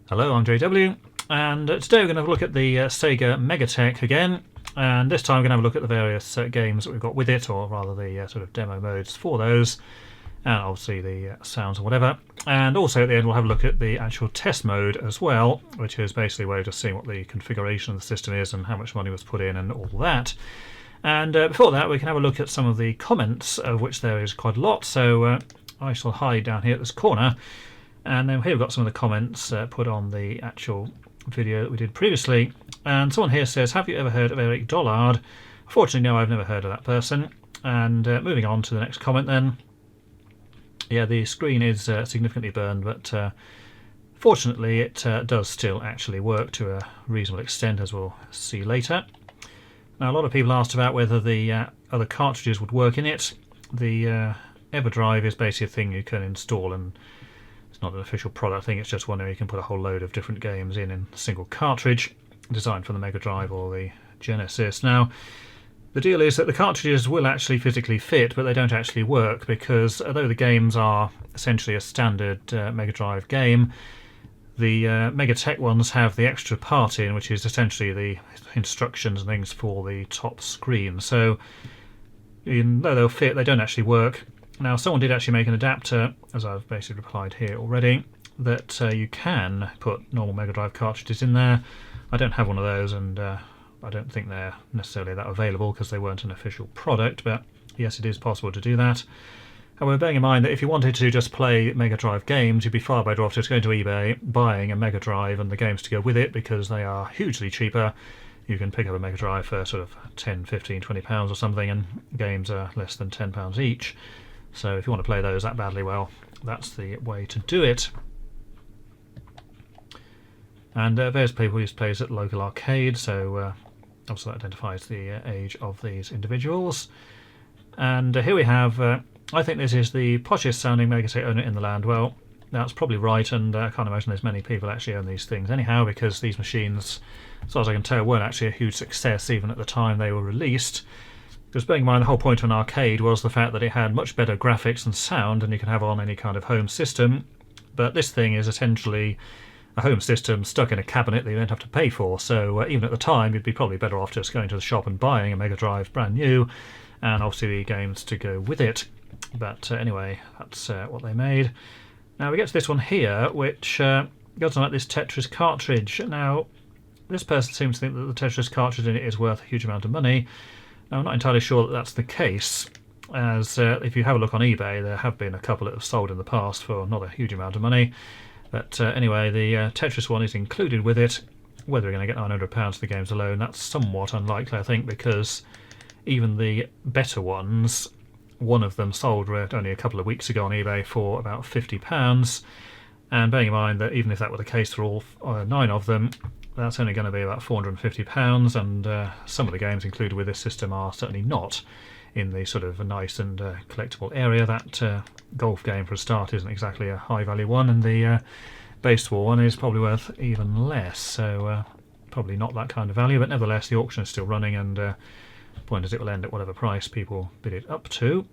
Hello, I'm JW, and today we're going to have a look at the Sega Mega Tech again, and this time we're going to have a look at the various games that we've got with it, or rather the sort of demo modes for those, and obviously the sounds and whatever. And also at the end we'll have a look at the actual test mode as well, which is basically a way of just seeing what the configuration of the system is and how much money was put in and all that. And before that we can have a look at some of the comments, of which there is quite a lot, so I shall hide down here at this corner. And then here we've got some of the comments put on the actual video that we did previously. And someone here says, have you ever heard of Eric Dollard? Unfortunately, no, I've never heard of that person. And moving on to the next comment then. Yeah, the screen is significantly burned, but fortunately it does still actually work to a reasonable extent, as we'll see later. Now, a lot of people asked about whether the other cartridges would work in it. The EverDrive is basically a thing you can install, and it's not an official product thing, it's just one where you can put a whole load of different games in a single cartridge, designed for the Mega Drive or the Genesis. Now, the deal is that the cartridges will actually physically fit, but they don't actually work, because although the games are essentially a standard Mega Drive game, the Mega Tech ones have the extra part in, which is essentially the instructions and things for the top screen. So, even though they'll fit, they don't actually work. Now, someone did actually make an adapter, as I've basically replied here already, that you can put normal Mega Drive cartridges in there. I don't have one of those, and I don't think they're necessarily that available because they weren't an official product, but yes, it is possible to do that. However, bearing in mind that if you wanted to just play Mega Drive games, you'd be far better off just going to eBay, buying a Mega Drive and the games to go with it, because they are hugely cheaper. You can pick up a Mega Drive for sort of 10, 15, 20 pounds or something, and games are less than 10 pounds each. So if you want to play those that badly, well, that's the way to do it. And various people used to play this at local arcade, so also that identifies the age of these individuals. And here we have, I think this is the poshest sounding Mega Tech owner in the land. Well, that's probably right, and I can't imagine there's many people actually own these things anyhow, because these machines, as far as I can tell, weren't actually a huge success even at the time they were released. Because bearing in mind the whole point of an arcade was the fact that it had much better graphics and sound than you can have on any kind of home system. But this thing is essentially a home system stuck in a cabinet that you don't have to pay for. So even at the time, you'd be probably better off just going to the shop and buying a Mega Drive brand new, and obviously the games to go with it. But anyway, that's what they made. Now we get to this one here, which goes on like this Tetris Cartridge. Now, this person seems to think that the Tetris Cartridge in it is worth a huge amount of money. Now, I'm not entirely sure that that's the case, as if you have a look on eBay, there have been a couple that have sold in the past for not a huge amount of money. But anyway, the Tetris one is included with it. Whether we're going to get £900 for the games alone, that's somewhat unlikely, I think, because even the better ones, one of them sold only a couple of weeks ago on eBay for about £50. And bearing in mind that even if that were the case for all 9 of them, that's only going to be about £450, and some of the games included with this system are certainly not in the sort of a nice and collectible area. That golf game, for a start, isn't exactly a high value one, and the baseball one is probably worth even less, so probably not that kind of value. But nevertheless, the auction is still running, and the point is it will end at whatever price people bid it up to.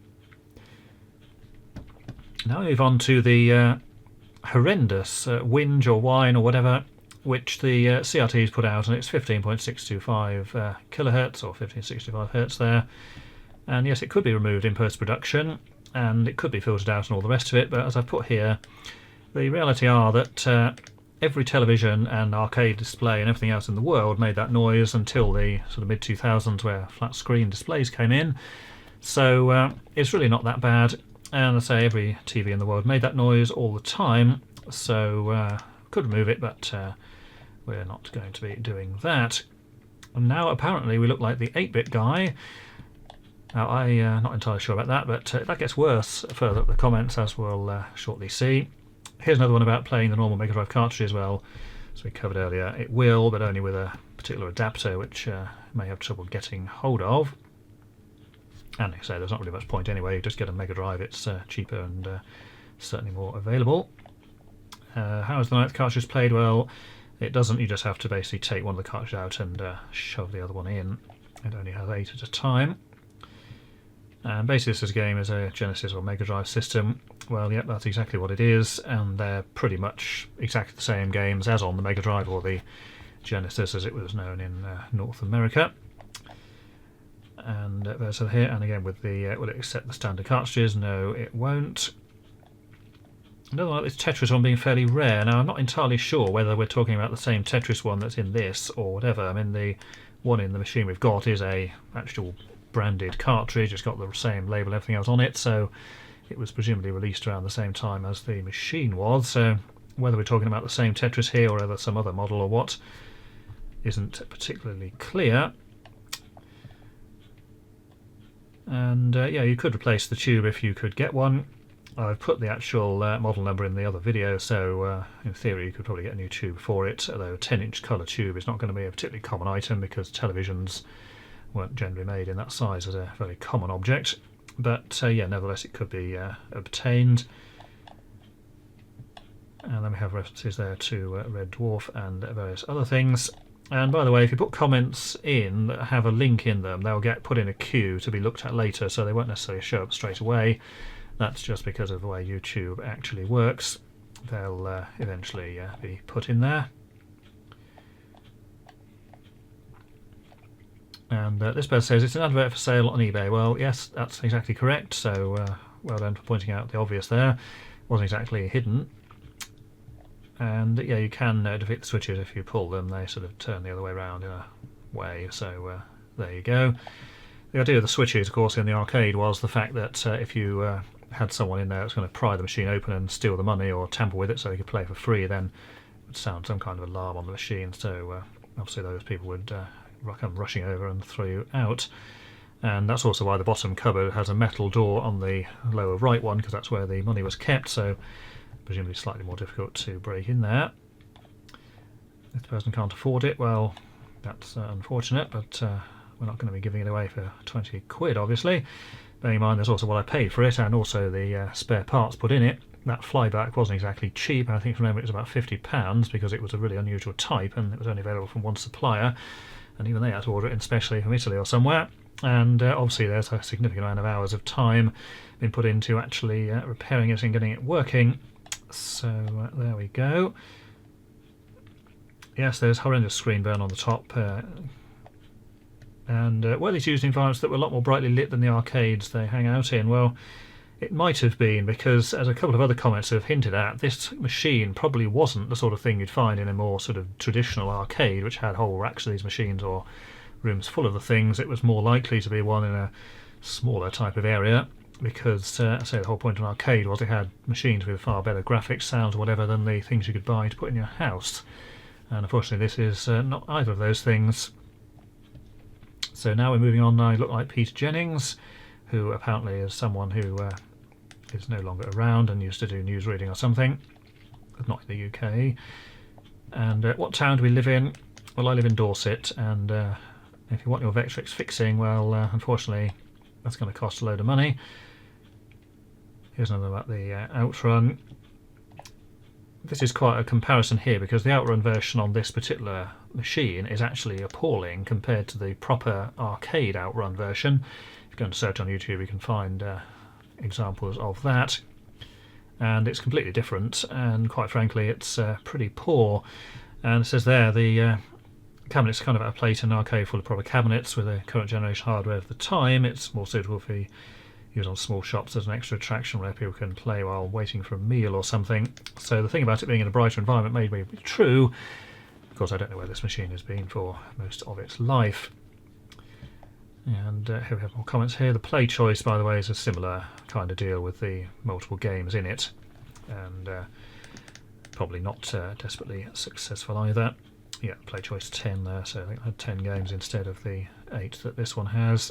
Now we move on to the horrendous whinge or whine or whatever, which the CRT's put out, and it's 15.625 kilohertz or 1565 hertz there. And yes, it could be removed in post-production, and it could be filtered out and all the rest of it, but as I've put here, the reality are that every television and arcade display and everything else in the world made that noise until the sort of mid-2000s, where flat screen displays came in. So it's really not that bad, and I say every TV in the world made that noise all the time, so could remove it, but we're not going to be doing that. And now apparently we look like the 8-bit guy. Now I'm not entirely sure about that, but that gets worse further up the comments, as we'll shortly see. Here's another one about playing the normal Mega Drive cartridge as well. As we covered earlier, it will, but only with a particular adapter, which you may have trouble getting hold of. And like I say, there's not really much point anyway. You just get a Mega Drive, it's cheaper and certainly more available. How is the 9th cartridge played? Well, it doesn't. You just have to basically take one of the cartridges out and shove the other one in. It only has 8 at a time. And basically this game is a Genesis or Mega Drive system. Well, yep, that's exactly what it is, and they're pretty much exactly the same games as on the Mega Drive, or the Genesis as it was known in North America. And there's here, and again with the, will it accept the standard cartridges? No, it won't. Another one, this Tetris one being fairly rare. Now, I'm not entirely sure whether we're talking about the same Tetris one that's in this or whatever. I mean, the one in the machine we've got is a actual branded cartridge. It's got the same label and everything else on it, so it was presumably released around the same time as the machine was. So whether we're talking about the same Tetris here or whether some other model or what isn't particularly clear. And yeah, you could replace the tube if you could get one. I've put the actual model number in the other video, so in theory you could probably get a new tube for it, although a 10-inch colour tube is not going to be a particularly common item because televisions weren't generally made in that size as a very common object. But yeah, nevertheless it could be obtained. And then we have references there to Red Dwarf and various other things. And by the way, if you put comments in that have a link in them, they'll get put in a queue to be looked at later, so they won't necessarily show up straight away. That's just because of the way YouTube actually works. They'll eventually be put in there. And this person says it's an advert for sale on eBay. Well, yes, that's exactly correct, so well done for pointing out the obvious there. Wasn't exactly hidden. And yeah, you can defeat the switches if you pull them. They sort of turn the other way around in a way, so there you go. The idea of the switches, of course, in the arcade was the fact that if you had someone in there that's going to pry the machine open and steal the money or tamper with it so they could play for free, then it would sound some kind of alarm on the machine, so obviously those people would come rushing over and throw you out. And that's also why the bottom cupboard has a metal door on the lower right one, because that's where the money was kept, so presumably slightly more difficult to break in there. If the person can't afford it, well, that's unfortunate, but we're not going to be giving it away for 20 quid, obviously. Bearing in mind there's also what I paid for it and also the spare parts put in it. That flyback wasn't exactly cheap. I think from memory it was about £50 because it was a really unusual type and it was only available from one supplier, and even they had to order it in specially from Italy or somewhere. And obviously there's a significant amount of hours of time been put into actually repairing it and getting it working. So there we go. Yes, there's horrendous screen burn on the top. And were these used in environments that were a lot more brightly lit than the arcades they hang out in? Well, it might have been, because as a couple of other comments have hinted at, this machine probably wasn't the sort of thing you'd find in a more sort of traditional arcade, which had whole racks of these machines or rooms full of the things. It was more likely to be one in a smaller type of area, because I say the whole point of an arcade was it had machines with far better graphics, sounds, or whatever, than the things you could buy to put in your house. And unfortunately this is not either of those things. So now we're moving on. I look like Peter Jennings, who apparently is someone who is no longer around and used to do news reading or something, but not in the UK. And what town do we live in? Well, I live in Dorset, and if you want your Vectrix fixing, well, unfortunately that's going to cost a load of money. Here's another about the Outrun. This is quite a comparison here, because the Outrun version on this particular machine is actually appalling compared to the proper arcade Outrun version. If you go and search on YouTube you can find examples of that, and it's completely different, and quite frankly it's pretty poor. And it says there the cabinet's kind of out of plate, an arcade full of proper cabinets with the current generation hardware of the time. It's more suitable for use on small shops as an extra attraction where people can play while waiting for a meal or something. So the thing about it being in a brighter environment may be true. Of course, I don't know where this machine has been for most of its life. And here we have more comments here. The play choice, by the way, is a similar kind of deal with the multiple games in it, and probably not desperately successful either. Yeah, play choice 10 there, so I think I had 10 games instead of the 8 that this one has.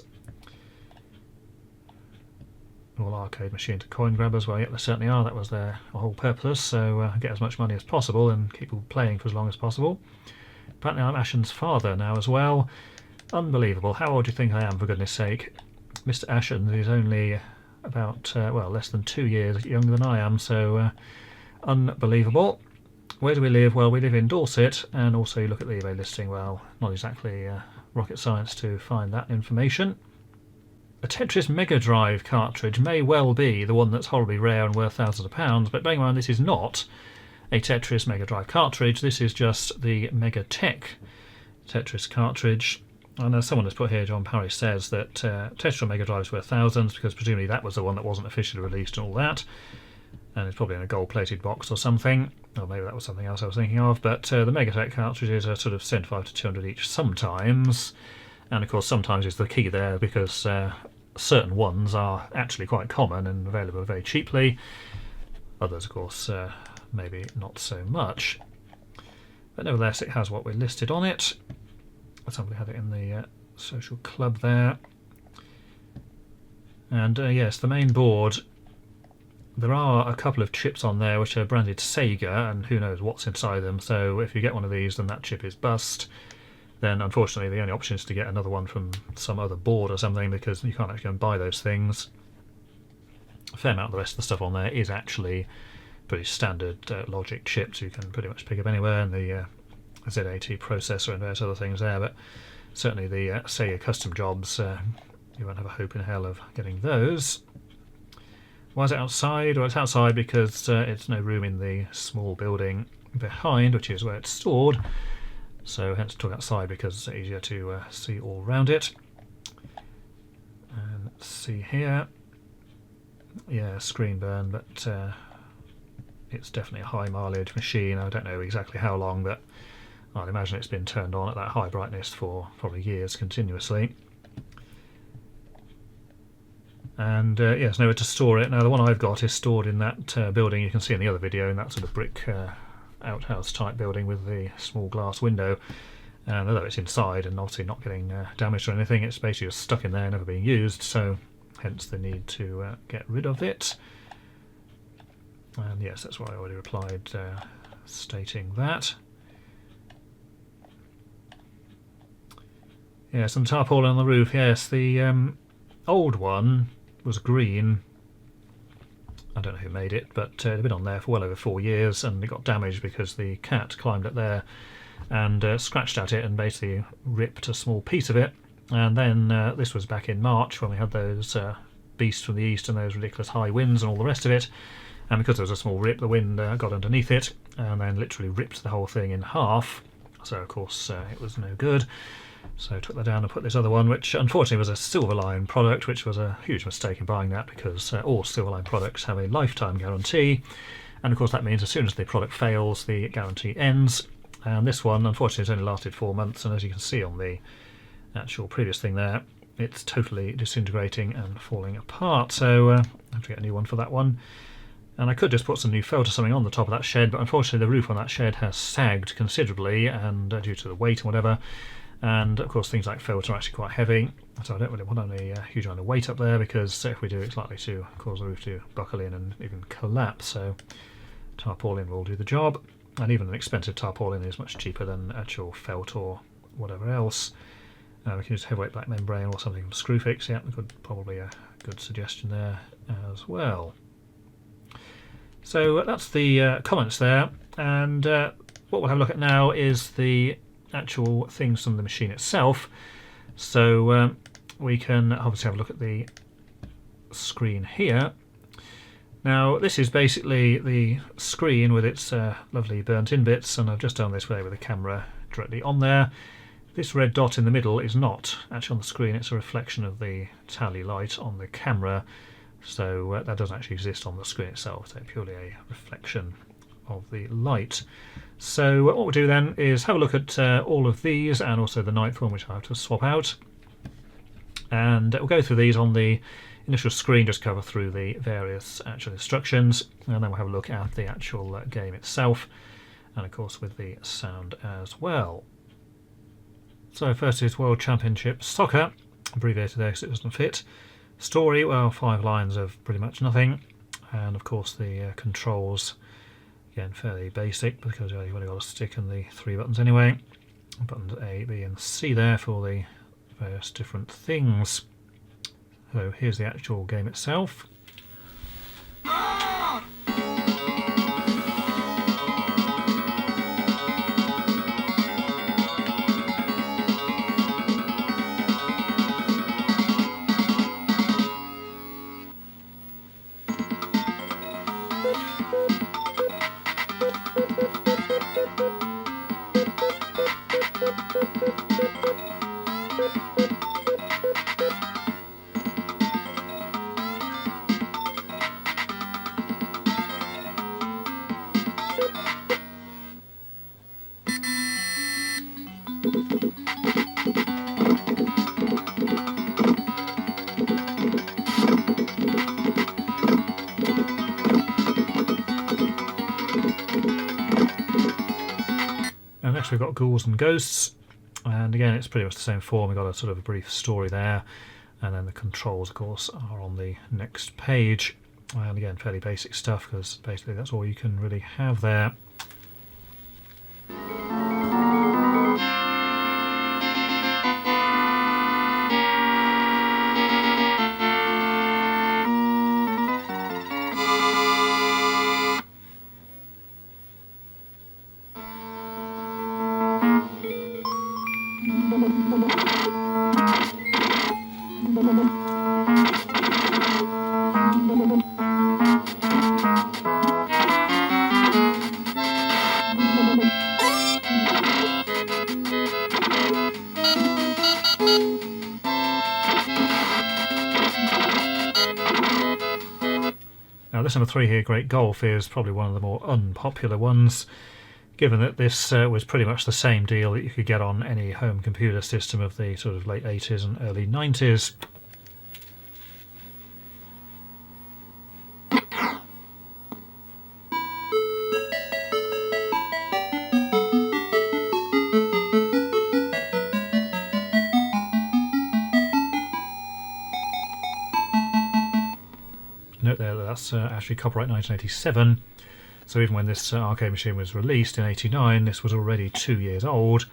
All arcade machines and coin grabbers, well, yeah, they certainly are. That was their whole purpose, so get as much money as possible and keep people playing for as long as possible. Apparently I'm Ashen's father now as well. Unbelievable. How old do you think I am, for goodness sake? Mr. Ashen is only about, well, less than 2 years younger than I am, so unbelievable. Where do we live? Well, we live in Dorset, and also you look at the eBay listing, well, not exactly rocket science to find that information. a Tetris Mega Drive cartridge may well be the one that's horribly rare and worth thousands of pounds, but bearing in mind this is not a Tetris Mega Drive cartridge, this is just the Mega Tech Tetris cartridge. And as someone has put here, John Parry says that Tetris Mega Drive is worth thousands because presumably that was the one that wasn't officially released and all that, and it's probably in a gold-plated box or something, or maybe that was something else I was thinking of. But the Mega Tech cartridges are sort of 75 to 200 each sometimes, and of course sometimes is the key there because certain ones are actually quite common and available very cheaply. Others, of course, maybe not so much. But nevertheless, it has what we listed on it. Somebody had it in the social club there. And yes, the main board, there are a couple of chips on there which are branded Sega, and who knows what's inside them. So if you get one of these and that chip is bust, then unfortunately the only option is to get another one from some other board or something, because you can't actually go and buy those things. A fair amount of the rest of the stuff on there is actually pretty standard logic chips you can pretty much pick up anywhere, and the Z80 processor and various other things there, but certainly the Sega custom jobs, you won't have a hope in hell of getting those. Why is it outside? Well, it's outside because it's no room in the small building behind, which is where it's stored. So hence took outside because it's easier to see all around it. And let's see here. Yeah, screen burn, but it's definitely a high mileage machine. I don't know exactly how long, but I'd imagine it's been turned on at that high brightness for probably years continuously. And yes, nowhere to store it. Now the one I've got is stored in that building you can see in the other video, in that sort of brick outhouse type building with the small glass window. And although it's inside and obviously not getting damaged or anything, it's basically just stuck in there, never being used, so hence the need to get rid of it. And yes, that's why I already replied stating that. Yes, and tarpaulin on the roof, yes, the old one was green. I don't know who made it, but it had been on there for well over 4 years, and it got damaged because the cat climbed up there and scratched at it and basically ripped a small piece of it. And then this was back in March when we had those beasts from the east and those ridiculous high winds and all the rest of it. And because there was a small rip, the wind got underneath it and then literally ripped the whole thing in half. So of course it was no good. So I took that down and put this other one, which unfortunately was a Silverline product, which was a huge mistake in buying that because all Silverline products have a lifetime guarantee. And of course that means as soon as the product fails, the guarantee ends. And this one, unfortunately, has only lasted 4 months. And as you can see on the actual previous thing there, it's totally disintegrating and falling apart. So I have to get a new one for that one. And I could just put some new felt or something on the top of that shed, but unfortunately the roof on that shed has sagged considerably, and due to the weight and whatever. And of course things like felt are actually quite heavy, so I don't really want any huge amount of weight up there, because if we do, it's likely to cause the roof to buckle in and even collapse. So tarpaulin will do the job, and even an expensive tarpaulin is much cheaper than actual felt or whatever else. We can use heavyweight black membrane or something from Screwfix. Yeah, probably a good suggestion there as well. So that's the comments there, and what we'll have a look at now is the actual things from the machine itself. So we can obviously have a look at the screen here. Now this is basically the screen with its lovely burnt in bits, and I've just done this way with the camera directly on there. This red dot in the middle is not actually on the screen, it's a reflection of the tally light on the camera. So that doesn't actually exist on the screen itself, so purely a reflection of the light. So what we'll do then is have a look at all of these, and also the ninth one, which I have to swap out. And we'll go through these on the initial screen, just cover through the various actual instructions, and then we'll have a look at the actual game itself, and of course with the sound as well. So first is World Championship Soccer, abbreviated there because it doesn't fit. Story, well, 5 lines of pretty much nothing, and of course the controls, again fairly basic because you've only got a stick and the 3 buttons anyway. Buttons A, B and C there for the various different things. So here's the actual game itself. And next we've got Ghouls and Ghosts, and again it's pretty much the same form. We've got a sort of a brief story there, and then the controls of course are on the next page, and again fairly basic stuff because basically that's all you can really have there. Now this number 3 here, Great Golf, is probably one of the more unpopular ones, given that this was pretty much the same deal that you could get on any home computer system of the sort of late 80s and early 90s. Note there that that's actually copyright 1987, so even when this arcade machine was released in 89, this was already 2 years old,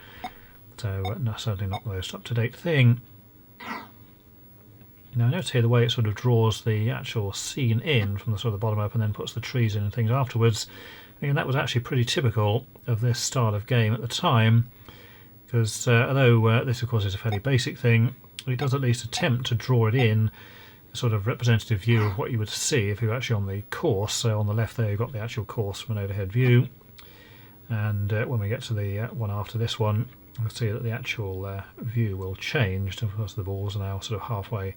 so certainly not the most up-to-date thing. Now notice here the way it sort of draws the actual scene in from the sort of bottom up and then puts the trees in and things afterwards. And that was actually pretty typical of this style of game at the time, because although this of course is a fairly basic thing, it does at least attempt to draw it in sort of representative view of what you would see if you were actually on the course. So on the left there you've got the actual course from an overhead view, and when we get to the one after this one, you'll see that the actual view will change. Of course the balls are now sort of halfway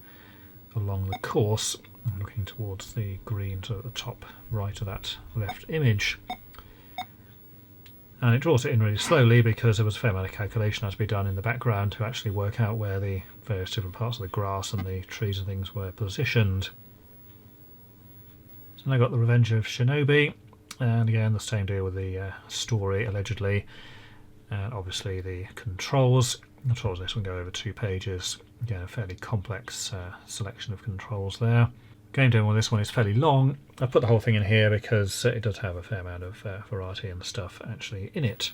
along the course, looking towards the green to the top right of that left image. And it draws it in really slowly because there was a fair amount of calculation had to be done in the background to actually work out where the various different parts of the grass and the trees and things were positioned. So now I've got the Revenge of Shinobi, and again the same deal with the story allegedly, and obviously the controls. Controls this one go over 2 pages. Again, a fairly complex selection of controls there. Game demo on this one is fairly long. I've put the whole thing in here because it does have a fair amount of variety and stuff actually in it.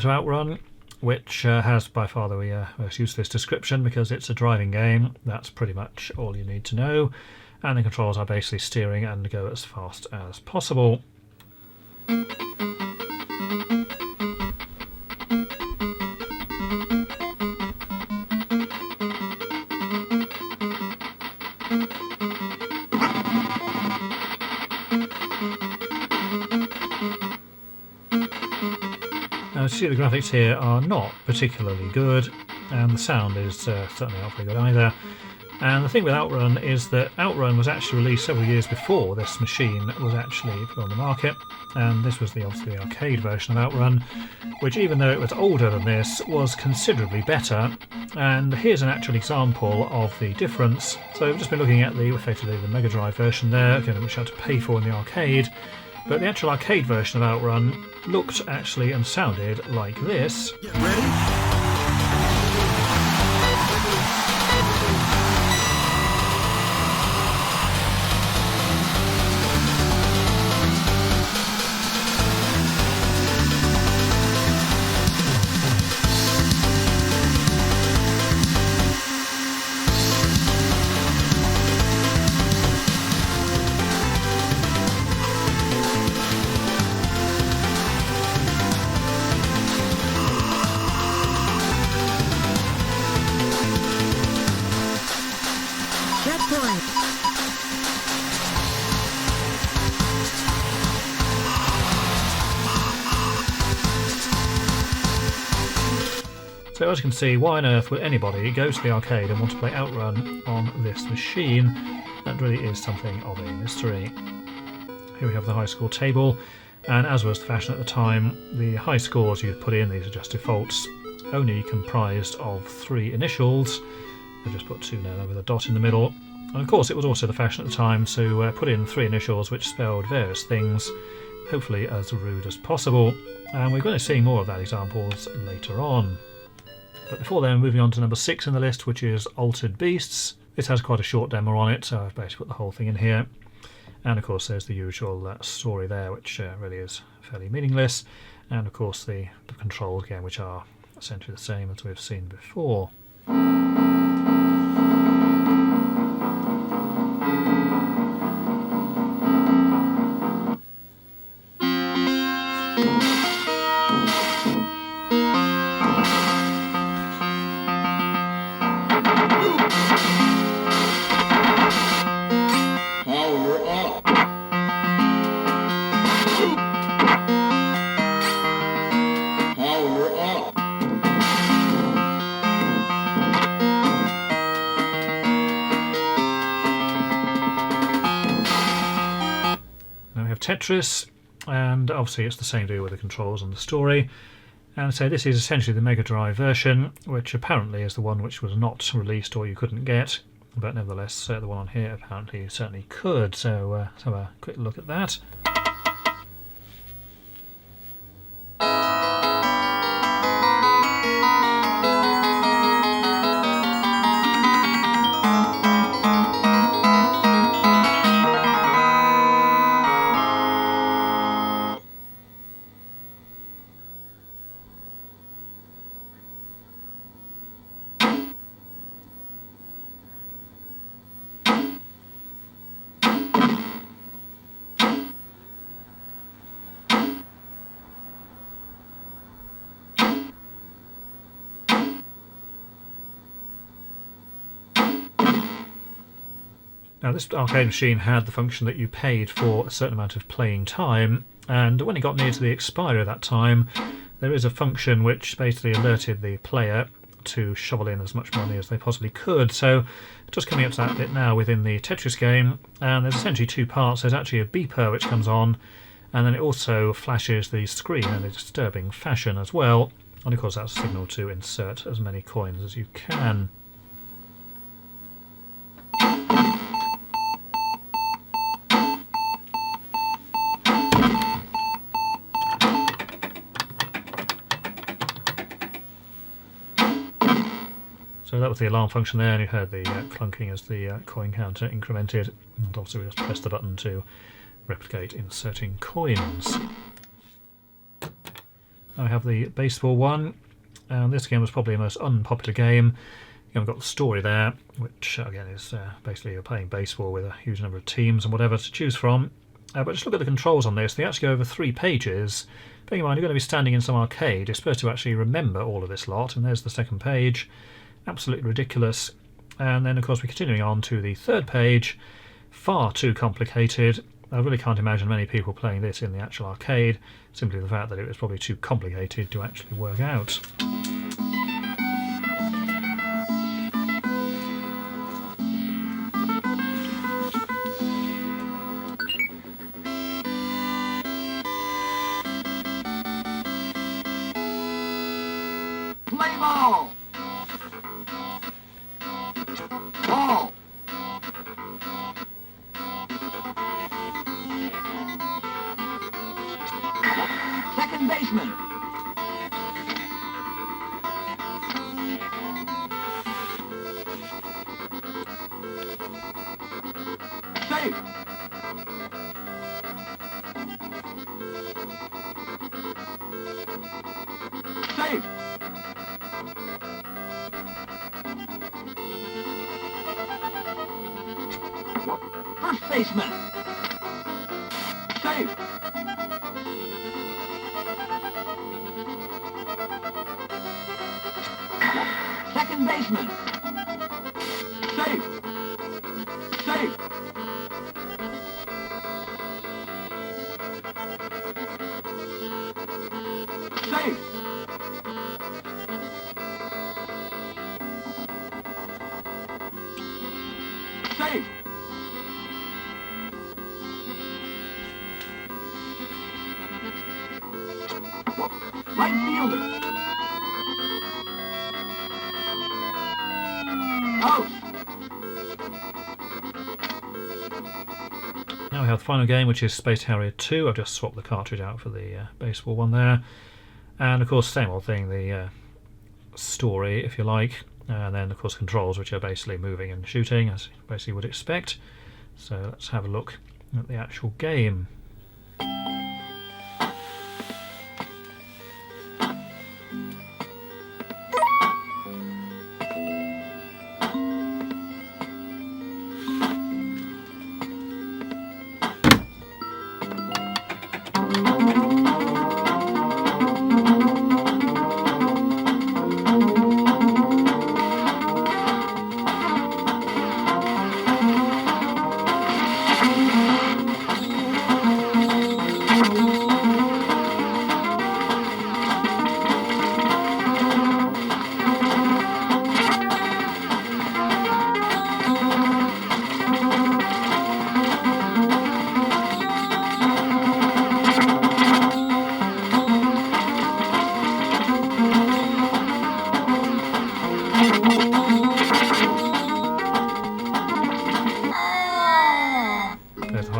to Outrun, which has by far the most useless description because it's a driving game. That's pretty much all you need to know. And the controls are basically steering and go as fast as possible. As you see, the graphics here are not particularly good, and the sound is certainly not very good either. And the thing with Outrun is that Outrun was actually released several years before this machine was actually put on the market, and this was obviously the arcade version of Outrun, which, even though it was older than this, was considerably better. And here's an actual example of the difference. So we've just been looking at effectively the Mega Drive version there, which you had to pay for in the arcade. But the actual arcade version of Outrun looked actually and sounded like this. Get ready. So as you can see, why on earth would anybody go to the arcade and want to play Outrun on this machine? That really is something of a mystery. Here we have the high score table, and as was the fashion at the time, the high scores you put in, these are just defaults, only comprised of 3 initials. I've just put 2 now with a dot in the middle. And of course it was also the fashion at the time to put in 3 initials which spelled various things, hopefully as rude as possible. And we're going to see more of that examples later on. But before then, moving on to number 6 in the list, which is Altered Beasts. This has quite a short demo on it, so I've basically put the whole thing in here. And of course there's the usual story there, which really is fairly meaningless. And of course the controls again, which are essentially the same as we've seen before. Tetris, and obviously it's the same deal with the controls and the story. And so this is essentially the Mega Drive version, which apparently is the one which was not released or you couldn't get, but nevertheless the one on here apparently you certainly could. So let's have a quick look at that. Now this arcade machine had the function that you paid for a certain amount of playing time, and when it got near to the expiry of that time, there is a function which basically alerted the player to shovel in as much money as they possibly could. So just coming up to that bit now within the Tetris game, and there's essentially 2 parts. There's actually a beeper which comes on, and then it also flashes the screen in a disturbing fashion as well, and of course that's a signal to insert as many coins as you can. So that was the alarm function there, and you heard the clunking as the coin counter incremented. And obviously we just press the button to replicate inserting coins. Now we have the baseball one, and this game was probably the most unpopular game. We've got the story there, which again is basically you're playing baseball with a huge number of teams and whatever to choose from. But just look at the controls on this. They actually go over 3 pages. Bearing in mind, you're going to be standing in some arcade. You're supposed to actually remember all of this lot, and there's the second page. Absolutely ridiculous. And then, of course, we're continuing on to the third page. Far too complicated. I really can't imagine many people playing this in the actual arcade. Simply the fact that it was probably too complicated to actually work out. Play ball! Ball! Second baseman! Safe! Safe! First baseman! Safe! Second baseman! Safe! Safe! Safe! Safe! Right fielder! Out! Now we have the final game, which is Space Harrier 2. I've just swapped the cartridge out for the baseball one there. And of course, same old thing, the story, if you like. And then, of course, controls, which are basically moving and shooting, as you basically would expect. So let's have a look at the actual game.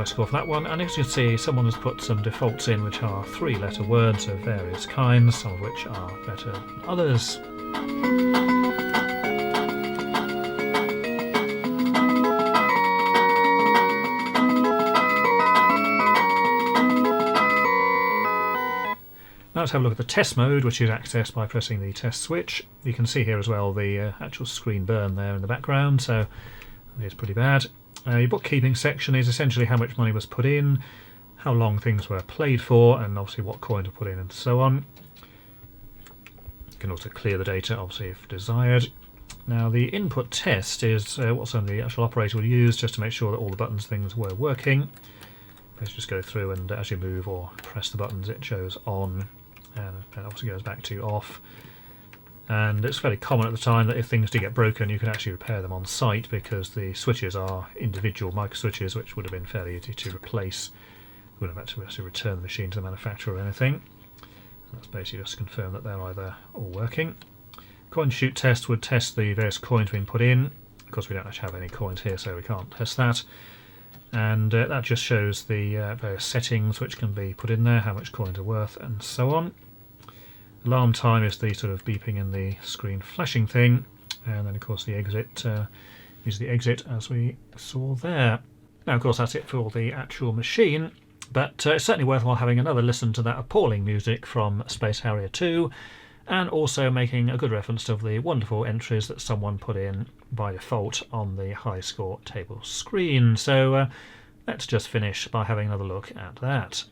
Score for that one, and as you can see, someone has put some defaults in which are 3-letter words of various kinds, some of which are better than others. Now let's have a look at the test mode, which is accessed by pressing the test switch. You can see here as well the actual screen burn there in the background, so it is pretty bad. Your bookkeeping section is essentially how much money was put in, how long things were played for, and obviously what coin to put in and so on. You can also clear the data, obviously, if desired. Now the input test is what some of the actual operator will use just to make sure that all the buttons things were working. Let's just go through, and as you move or press the buttons it shows on, and it obviously goes back to off. And it's fairly common at the time that if things do get broken you can actually repair them on site, because the switches are individual micro switches which would have been fairly easy to replace. You wouldn't have had to return the machine to the manufacturer or anything. That's basically just to confirm that they're either all working. Coin shoot test would test the various coins being put in. Of course we don't actually have any coins here, so we can't test that. And that just shows the various settings which can be put in there, how much coins are worth and so on. Alarm time is the sort of beeping in the screen flashing thing, and then of course the exit is the exit as we saw there. Now of course that's it for the actual machine. But it's certainly worthwhile having another listen to that appalling music from Space Harrier 2, and also making a good reference to the wonderful entries that someone put in by default on the high score table screen. So let's just finish by having another look at that.